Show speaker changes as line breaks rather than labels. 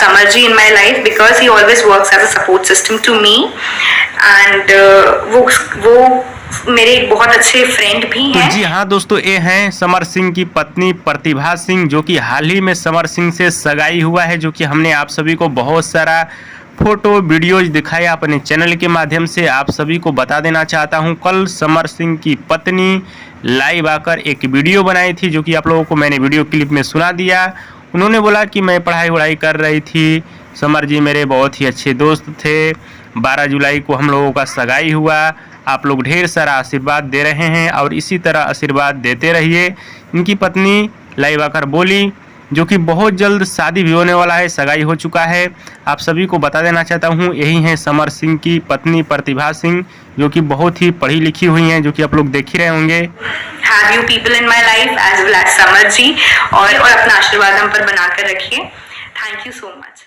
Summer ji in my life because he always works as a support system to me and वो मेरे एक बहुत अच्छे फ्रेंड भी हैं।
तो जी हाँ दोस्तों, ये हैं समर सिंह की पत्नी प्रतिभा सिंह, जो कि हाल ही में समर सिंह से सगाई हुआ है, जो कि हमने आप सभी को बहुत सारा फोटो वीडियोज दिखाया अपने चैनल के माध्यम से। आप सभी को बता देना चाहता हूं, कल समर सिंह की पत्नी लाइव आकर एक वीडियो बनाई थी, जो कि आप लोगों को मैंने वीडियो क्लिप में सुना दिया। उन्होंने बोला कि मैं पढ़ाई वढ़ाई कर रही थी, समर जी मेरे बहुत ही अच्छे दोस्त थे, 12 जुलाई को हम लोगों का सगाई हुआ, आप लोग ढेर सारा आशीर्वाद दे रहे हैं और इसी तरह आशीर्वाद देते रहिए। इनकी पत्नी लाइव आकर बोली, जो कि बहुत जल्द शादी भी होने वाला है, सगाई हो चुका है। आप सभी को बता देना चाहता हूँ, यही है समर सिंह की पत्नी प्रतिभा सिंह, जो कि बहुत ही पढ़ी लिखी हुई हैं, जो कि आप लोग देख ही रहे होंगे।
Have you people in my life as well as Samar ji, और अपना आशीर्वाद हम पर बनाकर रखिए। Thank you so much.